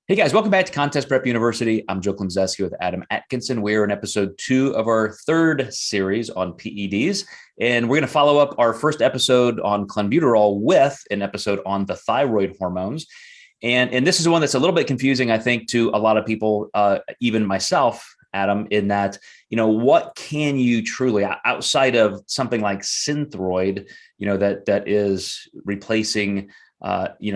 Hey guys, welcome back to Contest Prep University. I'm Joe Klemczewski with Adam Atkinson. We're in episode 2 of our third series on PEDs, and we're going to follow up our first episode on Clenbuterol with an episode on the thyroid hormones. And this is one that's a little bit confusing, I think, to a lot of people, even myself, Adam, in that, what can you truly, outside of something like Synthroid, that is replacing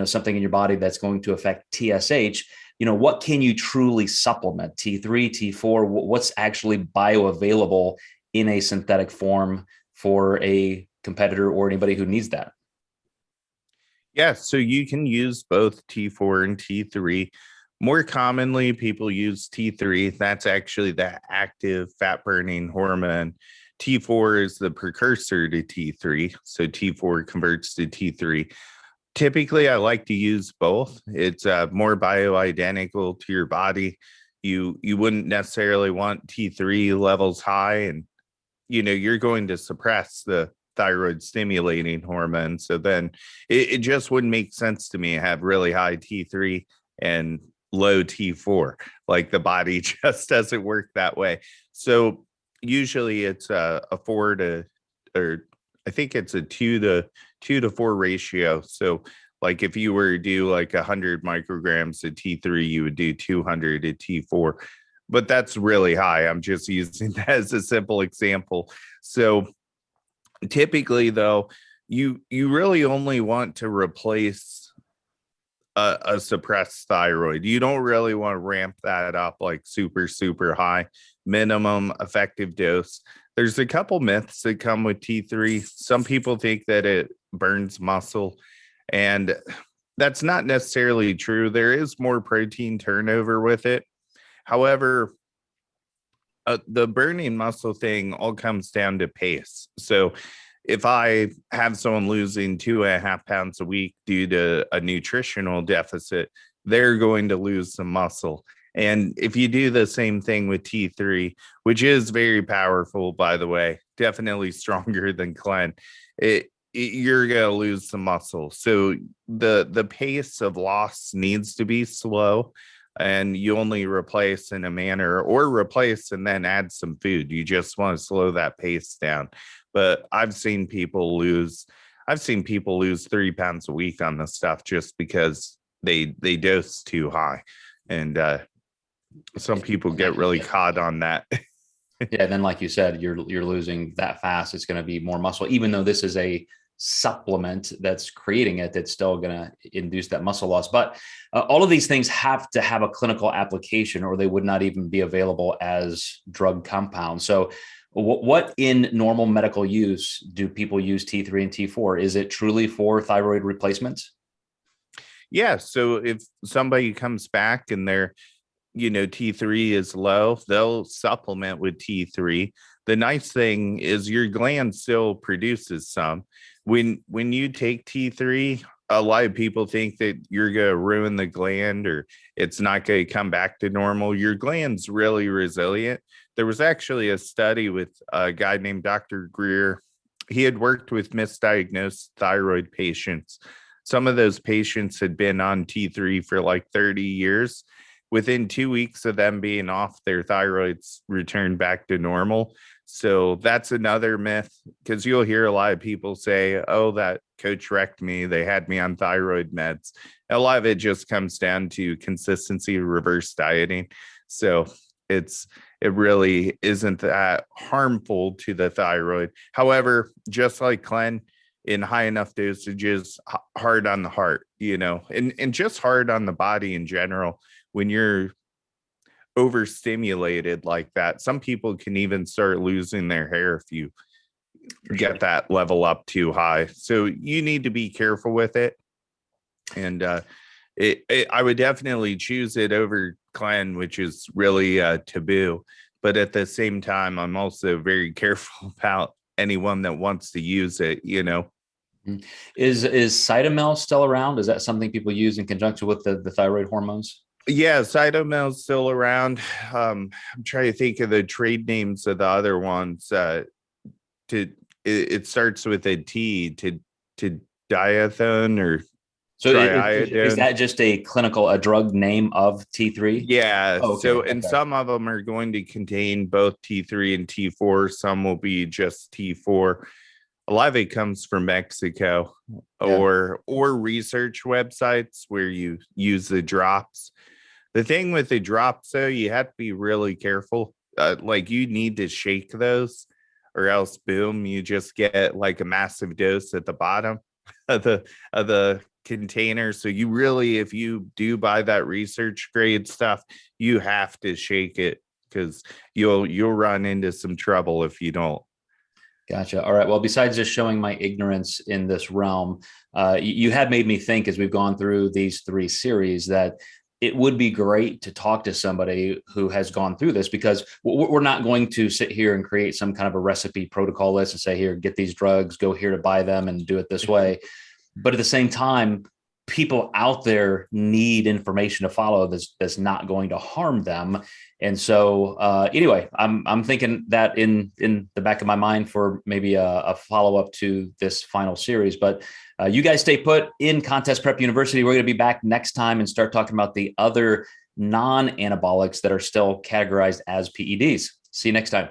something in your body that's going to affect TSH, what can you truly supplement? T3, T4, what's actually bioavailable in a synthetic form for a competitor or anybody who needs that? Yeah, so you can use both T4 and T3. More commonly, people use T3. That's actually the active fat burning hormone. T4 is the precursor to T3. So T4 converts to T3. Typically, I like to use both. It's more bioidentical to your body. You wouldn't necessarily want T3 levels high, and you're going to suppress the thyroid stimulating hormone. So then it just wouldn't make sense to me to have really high T3 and low T4. Like the body just doesn't work that way. So usually it's a 4 to, or I think it's a 2 to 4 ratio. So like if you were to do like 100 micrograms of T3, you would do 200 at T4. But that's really high. I'm just using that as a simple example. So typically, though, you really only want to replace a suppressed thyroid. You don't really want to ramp that up like super high. Minimum effective dose. There's a couple myths that come with T3. Some people think that it burns muscle, and that's not necessarily true. There is more protein turnover with it. However, the burning muscle thing all comes down to pace. So if I have someone losing 2.5 pounds a week due to a nutritional deficit, they're going to lose some muscle. And if you do the same thing with T3, which is very powerful, by the way, definitely stronger than Clen, you're going to lose some muscle. So the pace of loss needs to be slow, and you only replace in a manner, or replace and then add some food. You just want to slow that pace down. But I've seen people lose 3 pounds a week on this stuff just because they dose too high. And some people get really caught on that. Yeah, then like you said, you're losing that fast. It's going to be more muscle, even though this is a supplement that's creating it. It's still going to induce that muscle loss. But all of these things have to have a clinical application, or they would not even be available as drug compounds. So, what in normal medical use do people use T3 and T4? Is it truly for thyroid replacements? Yeah. So if somebody comes back and they're T3 is low, they'll supplement with T3. The nice thing is your gland still produces some. When you take T3, a lot of people think that you're going to ruin the gland or it's not going to come back to normal. Your gland's really resilient. There was actually a study with a guy named Dr. Greer. He had worked with misdiagnosed thyroid patients. Some of those patients had been on T3 for like 30 years. Within 2 weeks of them being off, their thyroids returned back to normal. So that's another myth, because you'll hear a lot of people say, oh, that coach wrecked me. They had me on thyroid meds. A lot of it just comes down to consistency, reverse dieting. So it really isn't that harmful to the thyroid. However, just like Clen, in high enough dosages, hard on the heart, and just hard on the body in general. When you're overstimulated like that, some people can even start losing their hair if you get that level up too high. So you need to be careful with it. And I would definitely choose it over Clen, which is really taboo. But at the same time, I'm also very careful about anyone that wants to use it. Is Cytomel still around? Is that something people use in conjunction with the thyroid hormones? Yeah, Cytomel's still around. I'm trying to think of the trade names of the other ones. It starts with a T, to diathone, or So is that just a drug name of T3? Yeah. Oh, okay. So, and some of them are going to contain both T3 and T4. Some will be just T4. A lot of it comes from Mexico or research websites where you use the drops. The thing with the drops, though, you have to be really careful. Like you need to shake those, or else, boom, you just get like a massive dose at the bottom of the container. So you really, if you do buy that research grade stuff, you have to shake it, because you'll run into some trouble if you don't. Gotcha. All right. Well, besides just showing my ignorance in this realm, you have made me think, as we've gone through these 3 series, that it would be great to talk to somebody who has gone through this, because we're not going to sit here and create some kind of a recipe protocol list and say, here, get these drugs, go here to buy them and do it this way. But at the same time, people out there need information to follow that's not going to harm them. And so anyway, I'm thinking that in the back of my mind for maybe a follow-up to this final series. But you guys stay put in Contest Prep University. We're going to be back next time and start talking about the other non-anabolics that are still categorized as PEDs. See you next time.